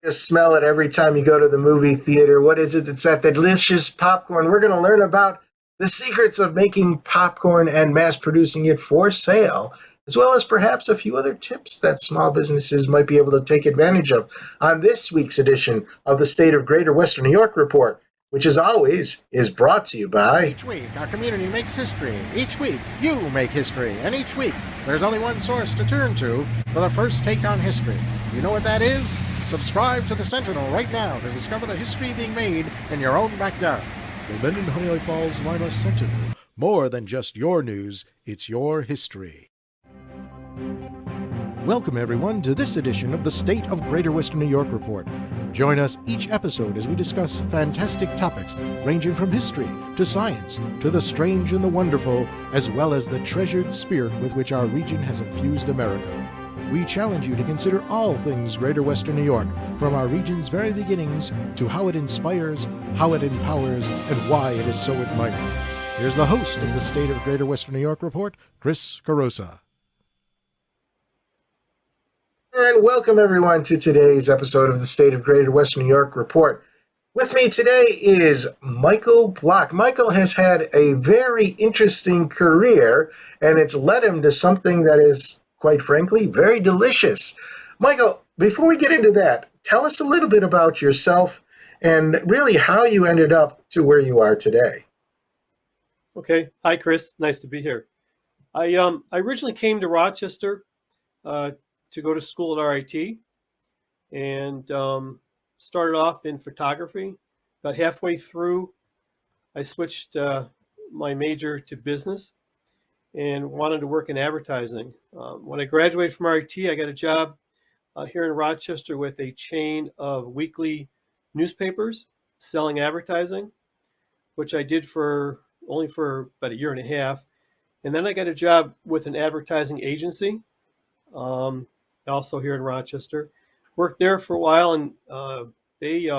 Just smell it every time you go to the movie theater. What is it? It's that delicious popcorn. We're going to learn about the secrets of making popcorn and mass producing it for sale, as well as perhaps a few other tips that small businesses might be able to take advantage of on this week's edition of the State of Greater Western New York Report, which, as always, is brought to you by... Each week, our community makes history. Each week, you make history. And each week, there's only one source to turn to for the first take on history. You know what that is? Subscribe to the Sentinel right now to discover the history being made in your own backyard. The Mendon Honeoye Falls Lima Sentinel. More than just your news, it's your history. Welcome, everyone, to this edition of the State of Greater Western New York Report. Join us each episode as we discuss fantastic topics ranging from history to science to the strange and the wonderful, as well as the treasured spirit with which our region has infused America. We challenge you to consider all things Greater Western New York, from our region's very beginnings to how it inspires, how it empowers, and why it is so admired. Here's the host of the State of Greater Western New York Report, Chris Carosa. And welcome, everyone, to today's episode of the State of Greater Western New York Report. With me today is Michael Bloch. Michael has had a very interesting career, and it's led him to something that is, quite frankly, very delicious. Michael, before we get into that, tell us a little bit about yourself and really how you ended up to where you are today. Okay. Hi, Chris. Nice to be here. I originally came to Rochester to go to school at RIT and started off in photography. About halfway through, I switched my major to business and wanted to work in advertising. When I graduated from RIT, I got a job here in Rochester with a chain of weekly newspapers selling advertising, which I did only for about a year and a half. And then I got a job with an advertising agency, also here in Rochester. Worked there for a while, and they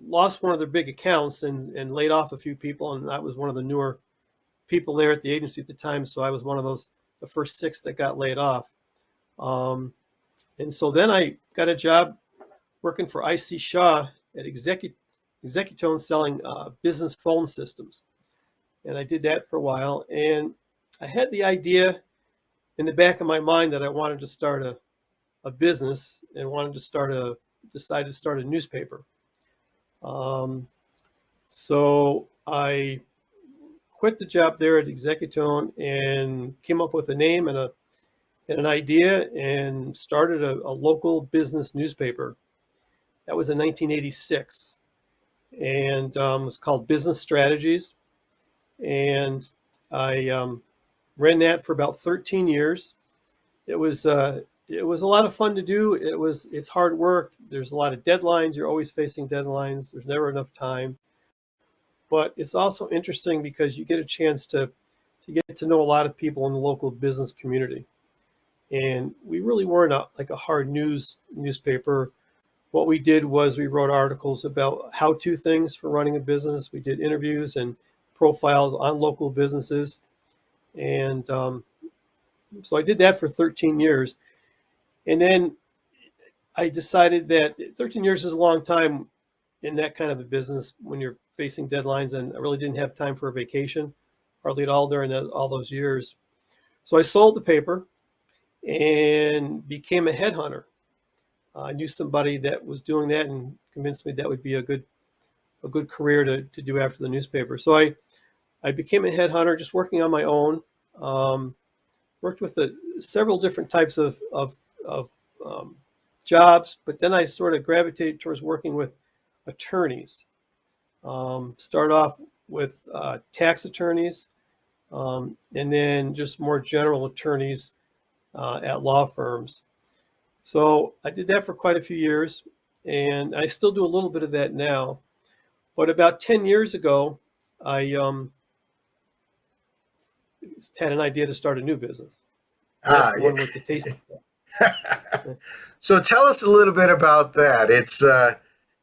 lost one of their big accounts and laid off a few people, and I was one of the newer people there at the agency at the time, so I was one of the first 6 that got laid off. And so then I got a job working for IC Shaw at Executone selling business phone systems. And I did that for a while, and I had the idea in the back of my mind that I wanted to start a business and decided to start a newspaper. So I quit the job there at Executone and came up with a name and an idea and started a local business newspaper. That was in 1986, and it was called Business Strategies. And I ran that for about 13 years. It was a lot of fun to do. It's hard work. There's a lot of deadlines. You're always facing deadlines. There's never enough time. But it's also interesting because you get a chance to get to know a lot of people in the local business community. And we really weren't like a hard newspaper. What we did was we wrote articles about how-to things for running a business. We did interviews and profiles on local businesses. And so I did that for 13 years. And then I decided that 13 years is a long time in that kind of a business when you're facing deadlines, and I really didn't have time for a vacation, hardly at all during all those years. So I sold the paper and became a headhunter. I knew somebody that was doing that and convinced me that would be a good career to do after the newspaper. So I became a headhunter, just working on my own. Worked with several different types of jobs, but then I sort of gravitated towards working with attorneys. Start off with tax attorneys, and then just more general attorneys at law firms. So I did that for quite a few years, and I still do a little bit of that now. But about 10 years ago, I had an idea to start a new business. That's the one with the tasting. So tell us a little bit about that.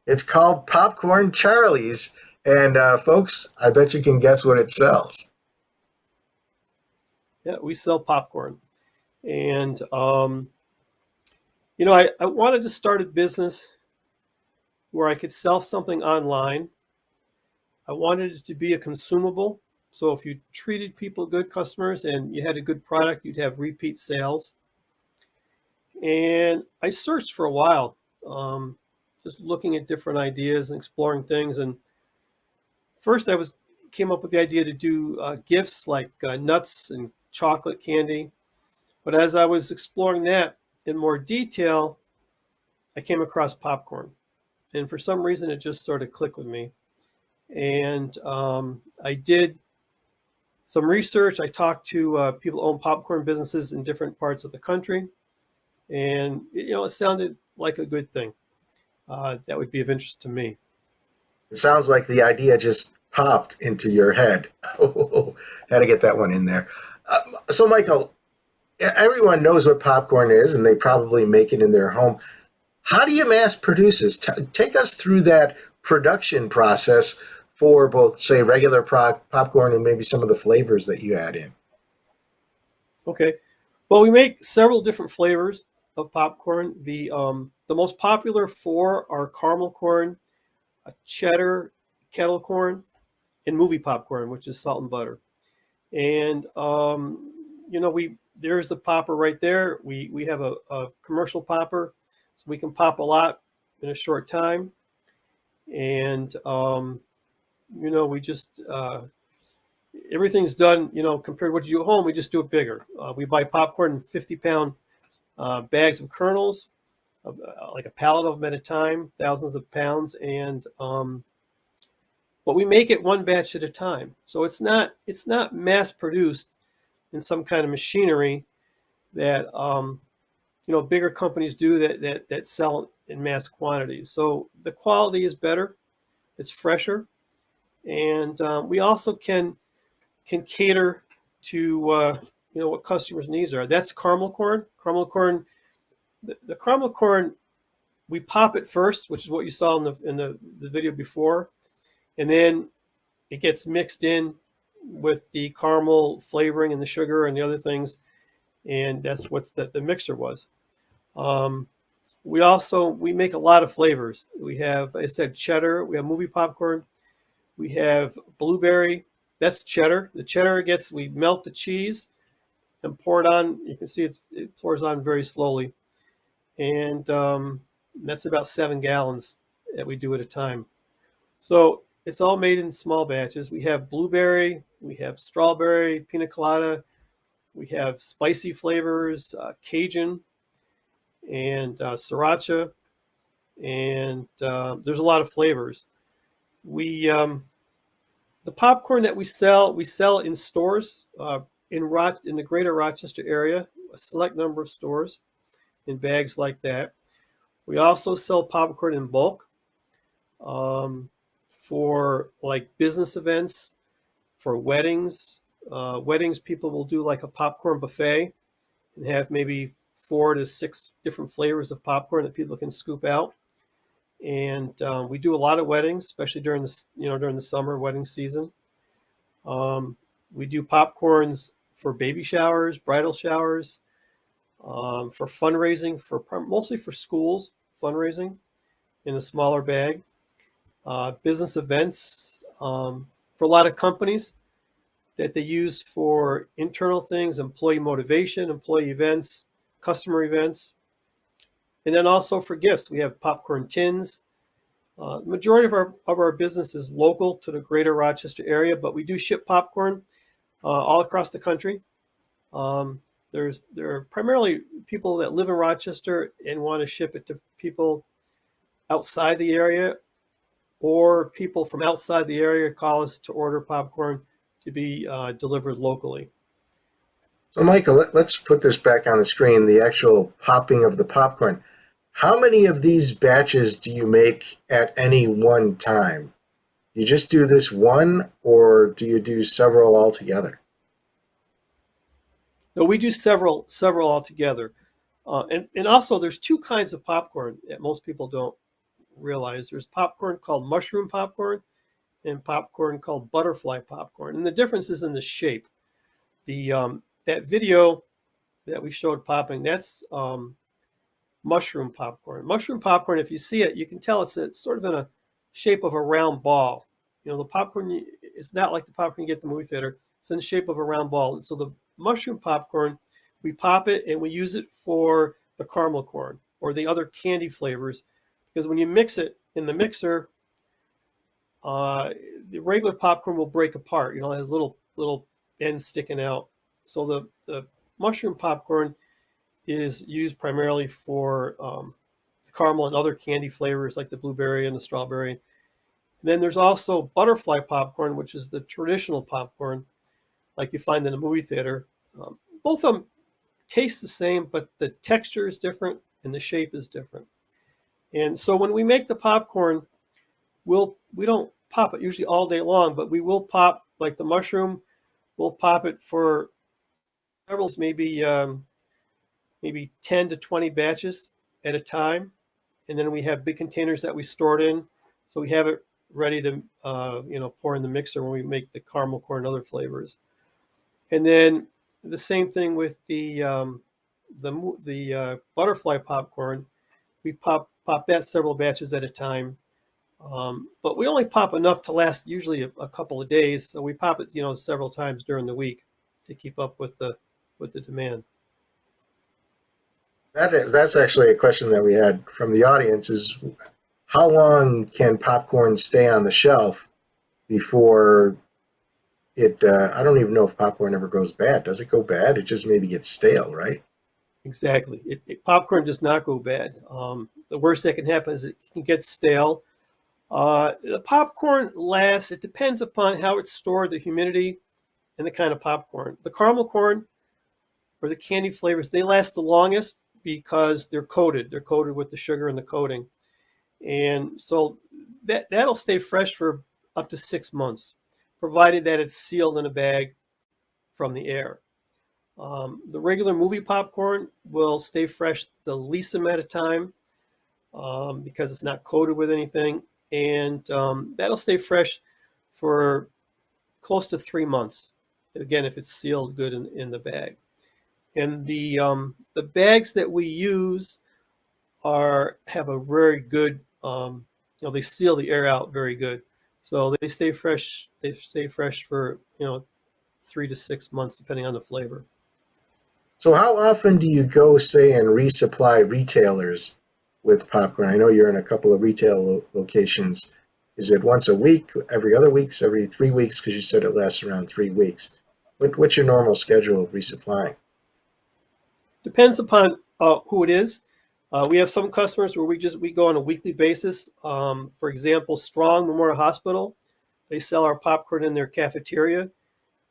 It's called Popcorn Charlie's, and folks, I bet you can guess what it sells. Yeah, we sell popcorn, and I wanted to start a business where I could sell something online. I wanted it to be a consumable. So if you treated people good, customers, and you had a good product, you'd have repeat sales. And I searched for a while, just looking at different ideas and exploring things. And first, came up with the idea to do gifts like nuts and chocolate candy. But as I was exploring that in more detail, I came across popcorn. And for some reason, it just sort of clicked with me. And I did some research. I talked to people who own popcorn businesses in different parts of the country. And, it sounded like a good thing that would be of interest to me. It sounds like the idea just popped into your head. Had to get that one in there. So, Michael, everyone knows what popcorn is, and they probably make it in their home. How do you mass produce this? Take us through that production process for both, say, regular popcorn and maybe some of the flavors that you add in. Okay. Well, we make several different flavors of popcorn. The most popular four are caramel corn, cheddar, kettle corn, and movie popcorn, which is salt and butter. And there's the popper right there. We have a commercial popper, so we can pop a lot in a short time. And we just everything's done. Compared to what you do at home, we just do it bigger. We buy popcorn in 50-pound bags of kernels, like a pallet of them at a time, thousands of pounds, and but we make it one batch at a time. So it's not mass produced in some kind of machinery that bigger companies do that sell in mass quantities. So the quality is better, it's fresher, and we also can cater to what customers' needs are. That's caramel corn. Caramel corn. The caramel corn, we pop it first, which is what you saw in the video before, and then it gets mixed in with the caramel flavoring and the sugar and the other things, and that's what the mixer was. We make a lot of flavors. We have, I said, cheddar. We have movie popcorn. We have blueberry. That's cheddar. The cheddar we melt the cheese and pour it on. You can see it pours on very slowly. And that's about 7 gallons that we do at a time. So it's all made in small batches. We have blueberry, we have strawberry, pina colada, we have spicy flavors, Cajun, and sriracha, and there's a lot of flavors. The popcorn that we sell in stores in the greater Rochester area, a select number of stores in bags like that. We also sell popcorn in bulk for like business events, for weddings. Weddings, people will do like a popcorn buffet and have maybe 4 to 6 different flavors of popcorn that people can scoop out. And we do a lot of weddings, especially during the summer wedding season. We do popcorns for baby showers, bridal showers, for fundraising, mostly for schools, fundraising in a smaller bag. Business events for a lot of companies that they use for internal things, employee motivation, employee events, customer events. And then also for gifts, we have popcorn tins. The majority of our business is local to the greater Rochester area, but we do ship popcorn all across the country. There are primarily people that live in Rochester and want to ship it to people outside the area, or people from outside the area call us to order popcorn to be delivered locally. So, Michael, let's put this back on the screen, the actual popping of the popcorn. How many of these batches do you make at any one time? You just do this one, or do you do several altogether? No, we do several altogether. And also, there's 2 kinds of popcorn that most people don't realize. There's popcorn called mushroom popcorn and popcorn called butterfly popcorn. And the difference is in the shape. That video that we showed popping, that's mushroom popcorn. Mushroom popcorn, if you see it, you can tell it's sort of in a shape of a round ball. The popcorn, it's not like the popcorn you get at the movie theater. It's in the shape of a round ball. And so the mushroom popcorn, we pop it and we use it for the caramel corn or the other candy flavors. Because when you mix it in the mixer, the regular popcorn will break apart. It has little ends sticking out. So the mushroom popcorn is used primarily for the caramel and other candy flavors like the blueberry and the strawberry. And then there's also butterfly popcorn, which is the traditional popcorn like you find in a movie theater. Both of them taste the same, but the texture is different and the shape is different. And so when we make the popcorn, we don't pop it usually all day long, but we will pop, like the mushroom, we'll pop it for several, maybe 10 to 20 batches at a time. And then we have big containers that we store it in. So we have it ready to, pour in the mixer when we make the caramel corn and other flavors. And then the same thing with the butterfly popcorn. We pop that several batches at a time. But we only pop enough to last usually a couple of days. So we pop it, several times during the week to keep up with the demand. That's actually a question that we had from the audience is how long can popcorn stay on the shelf before it, I don't even know if popcorn ever goes bad. Does it go bad? It just maybe gets stale, right? Exactly. Popcorn does not go bad. The worst that can happen is it can get stale. The popcorn lasts, it depends upon how it's stored, the humidity, and the kind of popcorn. The caramel corn or the candy flavors, they last the longest because they're coated. They're coated with the sugar and the coating. And so that'll stay fresh for up to 6 months, provided that it's sealed in a bag from the air. The regular movie popcorn will stay fresh the least amount of time because it's not coated with anything. And that'll stay fresh for close to 3 months. Again, if it's sealed good in the bag. And the bags that we use have a very good, they seal the air out very good. So they stay fresh. They stay fresh for 3 to 6 months, depending on the flavor. So how often do you go, say, and resupply retailers with popcorn? I know you're in a couple of retail locations. Is it once a week, every other week, every 3 weeks? Because you said it lasts around 3 weeks. What's your normal schedule of resupplying? Depends upon who it is. We have some customers where we go on a weekly basis. For example, Strong Memorial Hospital, they sell our popcorn in their cafeteria,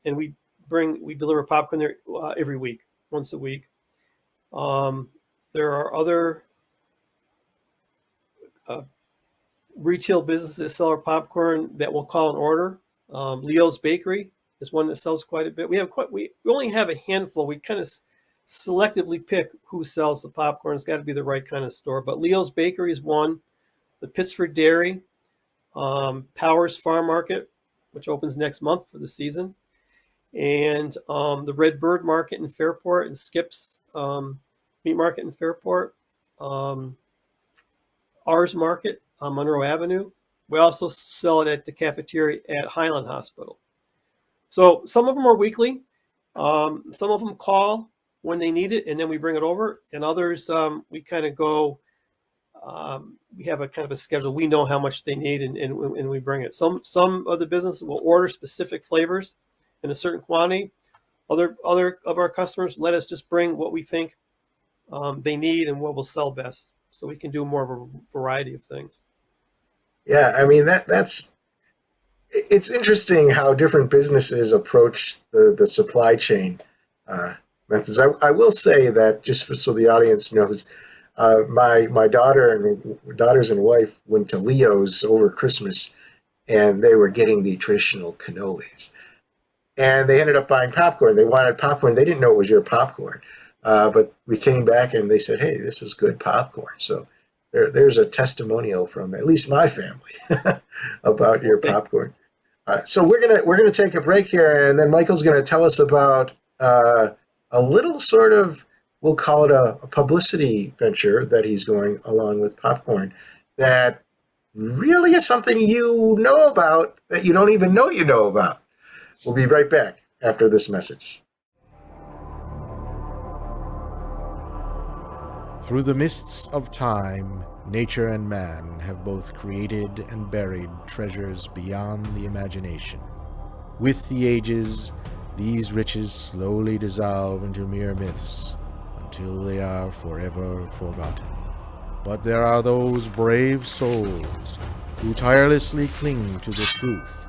and we deliver popcorn there every week, once a week. There are other retail businesses that sell our popcorn that will call an order. Leo's Bakery is one that sells quite a bit. We only have a handful. We kind of selectively pick who sells the popcorn. It's got to be the right kind of store. But Leo's Bakery is one. The Pittsford Dairy, Powers Farm Market, which opens next month for the season, and the Red Bird Market in Fairport and Skip's Meat Market in Fairport. Ours Market on Monroe Avenue. We also sell it at the cafeteria at Highland Hospital. So some of them are weekly. Some of them call when they need it, and then we bring it over. And others, we kind of go, we have a kind of a schedule. We know how much they need, and we bring it. Some of the businesses will order specific flavors in a certain quantity. Other of our customers let us just bring what we think they need and what will sell best, so we can do more of a variety of things. Yeah, I mean it's interesting how different businesses approach the supply chain methods. I will say that just so the audience knows, my daughters and wife went to Leo's over Christmas, and they were getting the traditional cannolis, and they ended up buying popcorn. They wanted popcorn. They didn't know it was your popcorn, but we came back and they said, "Hey, this is good popcorn." So there's a testimonial from at least my family about your popcorn. So we're gonna take a break here, and then Michael's gonna tell us about a little sort of we'll call it a publicity venture that he's going along with popcorn that really is something you know about that you don't even know you know about. We'll be right back after this message. Through the mists of time, nature and man have both created and buried treasures beyond the imagination. With the ages, these riches slowly dissolve into mere myths until they are forever forgotten. But there are those brave souls who tirelessly cling to the truth,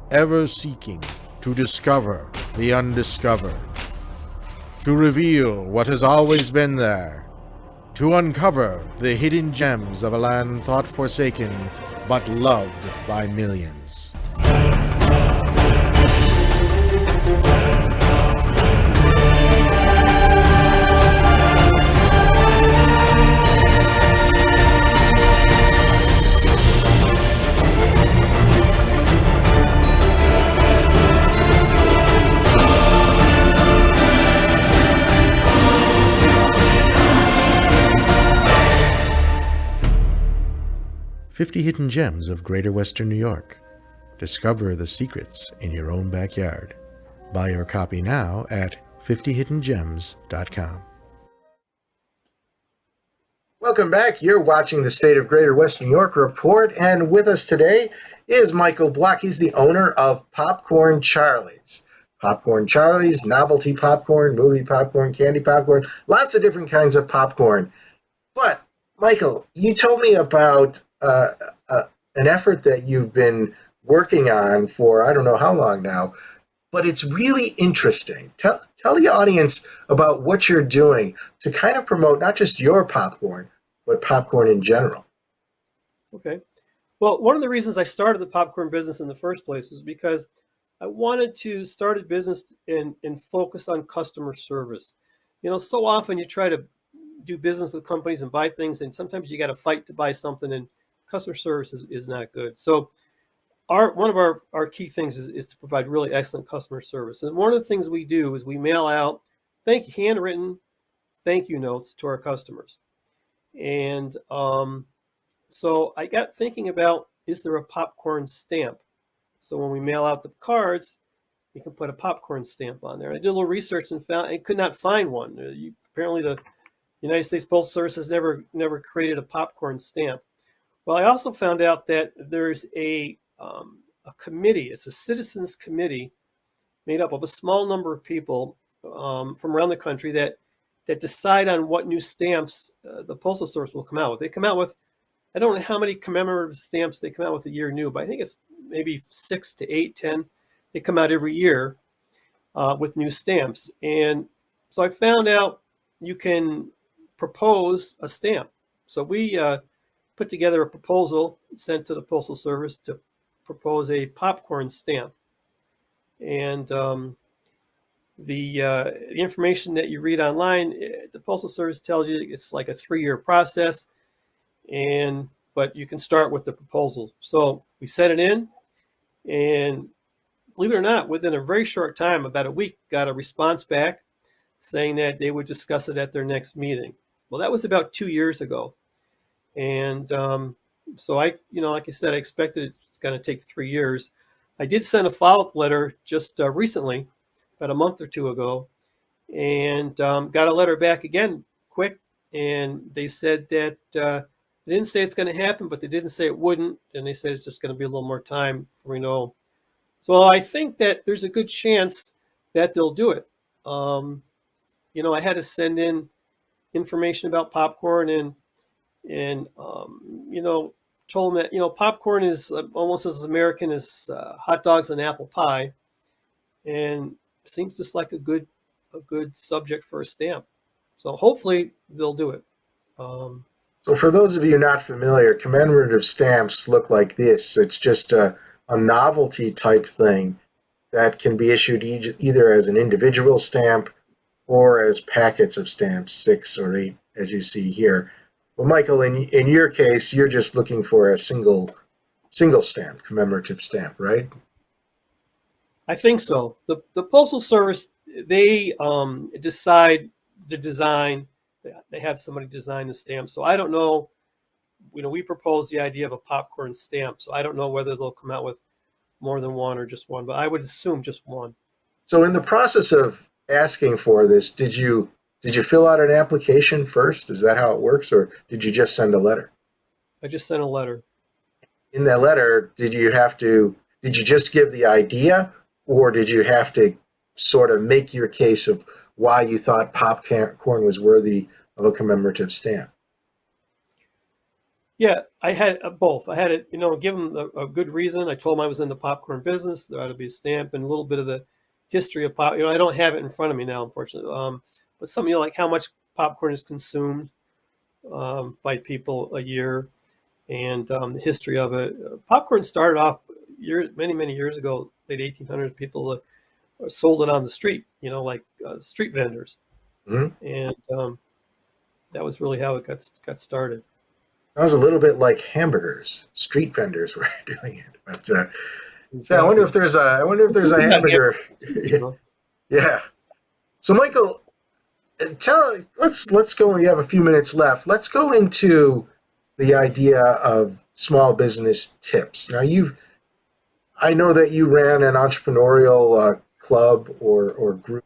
ever seeking to discover the undiscovered, to reveal what has always been there, to uncover the hidden gems of a land thought forsaken but loved by millions. 50 Hidden Gems of Greater Western New York. Discover the secrets in your own backyard. Buy your copy now at 50hiddengems.com. Welcome back. You're watching the State of Greater Western New York Report, and with us today is Michael Bloch. He's the owner of Popcorn Charlie's. Popcorn Charlie's, novelty popcorn, movie popcorn, candy popcorn, lots of different kinds of popcorn. But, Michael, you told me about an effort that you've been working on for I don't know how long now, but it's really interesting. Tell the audience about what you're doing to kind of promote not just your popcorn, but popcorn in general. Okay. Well, one of the reasons I started the popcorn business in the first place was because I wanted to start a business and focus on customer service. You know, so often you try to do business with companies and buy things, and sometimes you got to fight to buy something, and customer service is not good. So one of our key things is to provide really excellent customer service. And one of the things we do is we mail out handwritten thank you notes to our customers. And so I got thinking about, is there a popcorn stamp? So when we mail out the cards, you can put a popcorn stamp on there. I did a little research and found I could not find one. Apparently the United States Postal Service has never created a popcorn stamp. Well, I also found out that there's a committee. It's a citizens committee made up of a small number of people from around the country that decide on what new stamps the Postal Service will come out with. They come out with, I don't know how many commemorative stamps they come out with a year new, but I think it's maybe 6 to 8, 10. They come out every year with new stamps. And so I found out you can propose a stamp. So we put together a proposal sent to the Postal Service to propose a popcorn stamp. And the information that you read online, the Postal Service tells you it's like a 3-year process, but you can start with the proposal. So we sent it in, and believe it or not, within a very short time, about a week, got a response back saying that they would discuss it at their next meeting. Well, that was about 2 years ago. And so like I said, I expected it's going to take 3 years. I did send a follow-up letter just recently, about a month or two ago, and got a letter back again quick. And they said that they didn't say it's going to happen, but they didn't say it wouldn't. And they said it's just going to be a little more time before we know. So I think that there's a good chance that they'll do it. I had to send in information about popcorn and told them that, popcorn is almost as American as hot dogs and apple pie, and seems just like a good subject for a stamp. So hopefully they'll do it. So for those of you not familiar, commemorative stamps look like this. It's just a novelty type thing that can be issued either as an individual stamp or as packets of stamps, 6 or 8, as you see here. Well, Michael, in your case, you're just looking for a single stamp, commemorative stamp, right? I think so. The Postal Service, they decide the design. They have somebody design the stamp. So I don't know. We propose the idea of a popcorn stamp. So I don't know whether they'll come out with more than one or just one, but I would assume just one. So in the process of asking for this, did you fill out an application first? Is that how it works, or did you just send a letter? I just sent a letter. In that letter, did you just give the idea, or did you have to sort of make your case of why you thought popcorn was worthy of a commemorative stamp? Yeah, I had both. I had it, give them a good reason. I told them I was in the popcorn business. There ought to be a stamp and a little bit of the history of pop. I don't have it in front of me now, unfortunately. But something like how much popcorn is consumed by people a year, and the history of it. Popcorn started off many years ago, late 1800s. People sold it on the street, like street vendors, Mm-hmm. and that was really how it got started. Sounds a little bit like hamburgers. Street vendors were doing it, but so Exactly. I wonder if there's a hamburger. You Yeah. So Michael, let's go. We have a few minutes left. Let's go into the idea of small business tips. Now I know that you ran an entrepreneurial club or group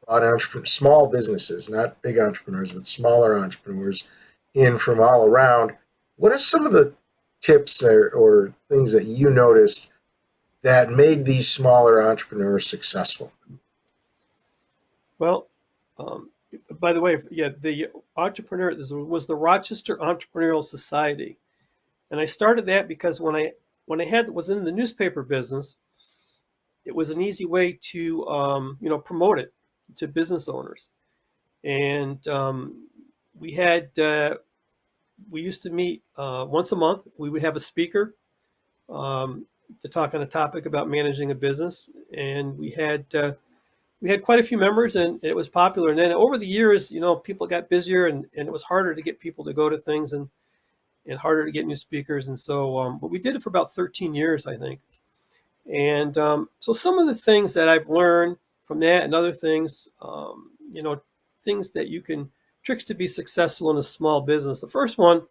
on small businesses, not big entrepreneurs, but smaller entrepreneurs in from all around. What are some of the tips or things that you noticed that made these smaller entrepreneurs successful? Well, by the way, yeah, the entrepreneur was the Rochester Entrepreneurial Society, and I started that because when I was in the newspaper business, it was an easy way to promote it to business owners, and we used to meet once a month. We would have a speaker to talk on a topic about managing a business, and we had quite a few members, and it was popular. And then over the years, people got busier, and it was harder to get people to go to things, and harder to get new speakers. And so, but we did it for about 13 years, I think. And so some of the things that I've learned from that and other things, things that tricks to be successful in a small business. The first one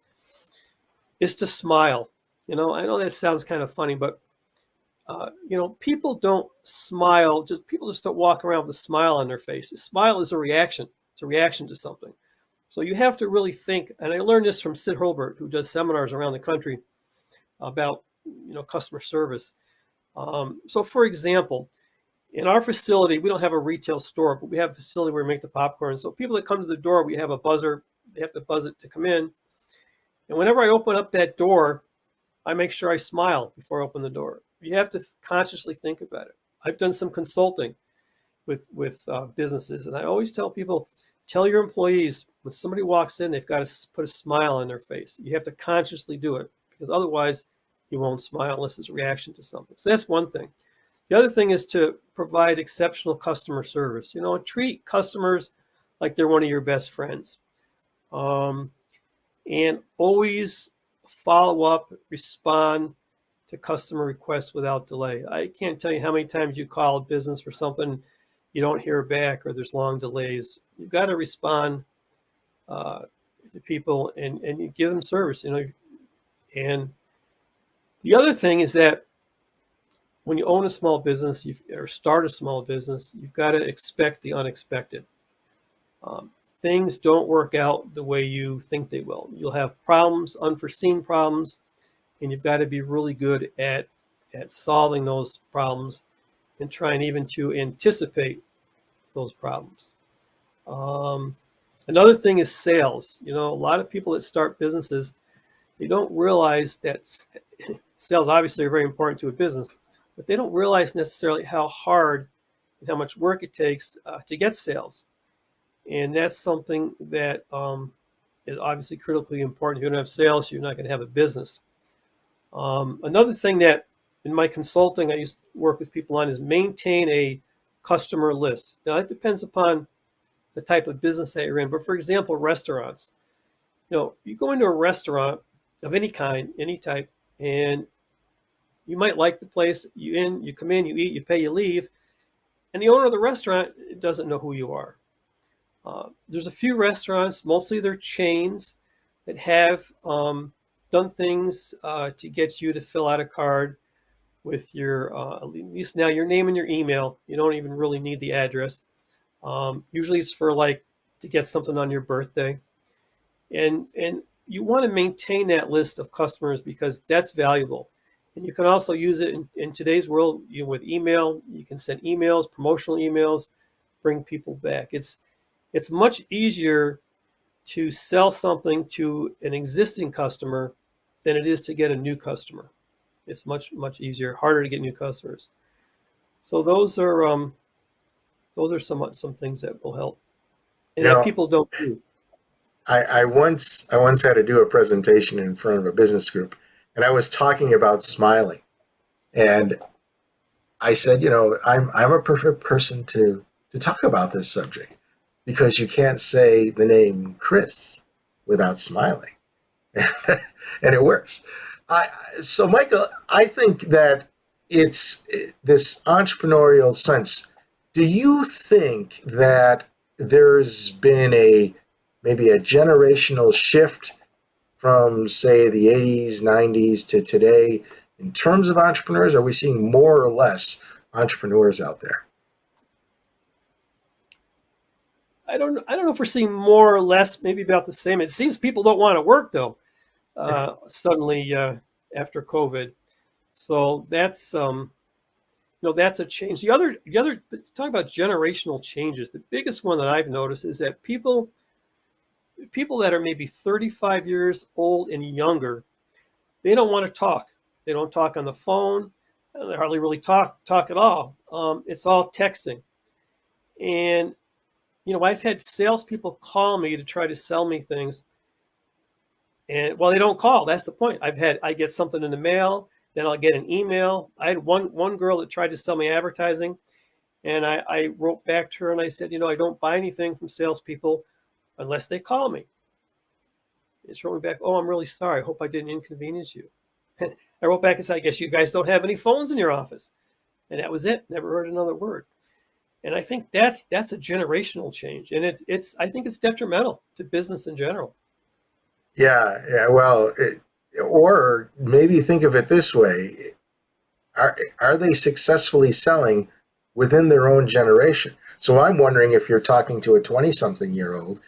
is to smile. I know that sounds kind of funny, but people don't smile. People just don't walk around with a smile on their face. A smile is a reaction. It's a reaction to something. So you have to really think. And I learned this from Sid Holbert, who does seminars around the country about customer service. So for example, in our facility, we don't have a retail store, but we have a facility where we make the popcorn. So people that come to the door, we have a buzzer. They have to buzz it to come in. And whenever I open up that door, I make sure I smile before I open the door. You have to consciously think about it. I've done some consulting with businesses, and I always tell people, tell your employees when somebody walks in, they've got to put a smile on their face. You have to consciously do it, because otherwise you won't smile unless it's a reaction to something. So that's one thing. The other thing is to provide exceptional customer service. Treat customers like they're one of your best friends. And always follow up, respond to customer requests without delay. I can't tell you how many times you call a business for something, you don't hear back, or there's long delays. You've got to respond to people and you give them service. And the other thing is that when you own a small business or start a small business, you've got to expect the unexpected. Things don't work out the way you think they will. You'll have problems, unforeseen problems, and you've got to be really good at solving those problems and trying even to anticipate those problems. Another thing is sales. A lot of people that start businesses, they don't realize that sales obviously are very important to a business, but they don't realize necessarily how hard and how much work it takes to get sales. And that's something that is obviously critically important. If you don't have sales, you're not going to have a business. Another thing that in my consulting I used to work with people on is maintain a customer list. Now, that depends upon the type of business that you're in. But for example, restaurants. You go into a restaurant of any kind, any type, and you might like the place. You come in, you eat, you pay, you leave. And the owner of the restaurant doesn't know who you are. There's a few restaurants, mostly they're chains, that have done things to get you to fill out a card with your, at least now, your name and your email. You don't even really need the address. Usually it's for like to get something on your birthday. And you want to maintain that list of customers because that's valuable. And you can also use it in today's world, with email. You can send emails, promotional emails, bring people back. It's much easier to sell something to an existing customer than it is to get a new customer. It's much, much easier, harder to get new customers. So those are some things that will help, and that people don't do. I once had to do a presentation in front of a business group, and I was talking about smiling, and I said, I'm a perfect person to talk about this subject because you can't say the name Chris without smiling, and it works. So Michael, I think that it's this entrepreneurial sense. Do you think that there's been maybe a generational shift from, say, the 80s, 90s to today in terms of entrepreneurs? Are we seeing more or less entrepreneurs out there? I don't know if we're seeing more or less, maybe about the same. It seems people don't want to work though, suddenly after COVID. So that's that's a change. The other talk about generational changes. The biggest one that I've noticed is that people that are maybe 35 years old and younger, they don't want to talk. They don't talk on the phone. They hardly really talk at all. It's all texting. And I've had salespeople call me to try to sell me things, and they don't call. That's the point. I get something in the mail, then I'll get an email. I had one girl that tried to sell me advertising, and I wrote back to her and I said, I don't buy anything from salespeople unless they call me. And she wrote me back, "Oh, I'm really sorry. I hope I didn't inconvenience you." I wrote back and said, "I guess you guys don't have any phones in your office." And that was it. Never heard another word. And I think that's a generational change, and I think it's detrimental to business in general. Yeah. Well, or maybe think of it this way: are they successfully selling within their own generation? So I'm wondering if you're talking to a 20-something-year-old,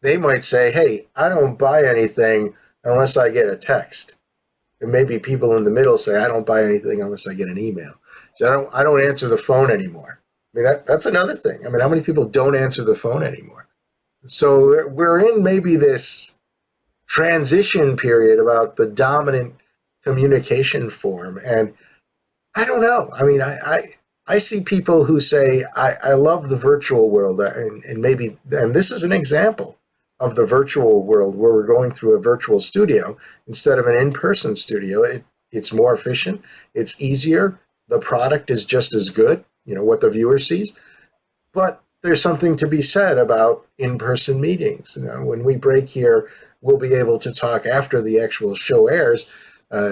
they might say, "Hey, I don't buy anything unless I get a text." And maybe people in the middle say, "I don't buy anything unless I get an email. So I don't answer the phone anymore." I mean, that's another thing. I mean, how many people don't answer the phone anymore? So we're in maybe this transition period about the dominant communication form. And I don't know. I mean, I see people who say, I love the virtual world. And this is an example of the virtual world where we're going through a virtual studio instead of an in-person studio. It's more efficient. It's easier. The product is just as good, what the viewer sees. But there's something to be said about in-person meetings. When we break here, we'll be able to talk after the actual show airs,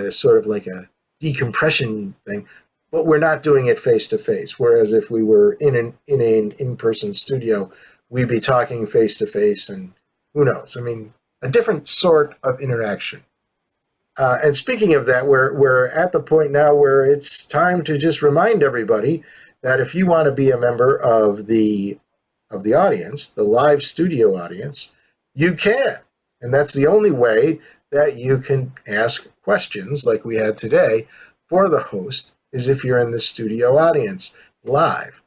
sort of like a decompression thing. But we're not doing it face-to-face. Whereas if we were in an in-person studio, we'd be talking face-to-face, and who knows? I mean, a different sort of interaction. And speaking of that, we're at the point now where it's time to just remind everybody that if you want to be a member of the audience, the live studio audience, you can. And that's the only way that you can ask questions like we had today for the host, is if you're in the studio audience live.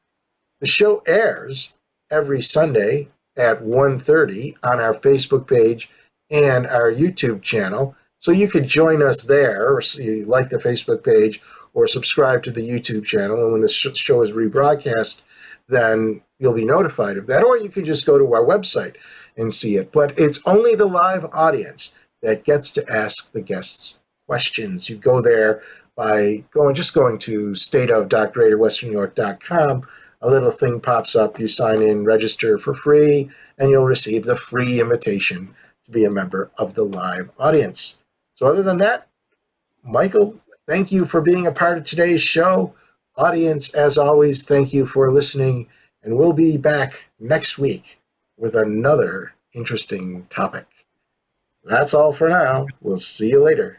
The show airs every Sunday at 1:30 on our Facebook page and our YouTube channel. So you could join us there, or like the Facebook page, or subscribe to the YouTube channel. And when the show is rebroadcast, then you'll be notified of that. Or you can just go to our website and see it. But it's only the live audience that gets to ask the guests questions. You go there by going to stateof.greaterwesternnewyork.com. A little thing pops up. You sign in, register for free, and you'll receive the free invitation to be a member of the live audience. So other than that, Michael, thank you for being a part of today's show. Audience, as always, thank you for listening, and we'll be back next week with another interesting topic. That's all for now. We'll see you later.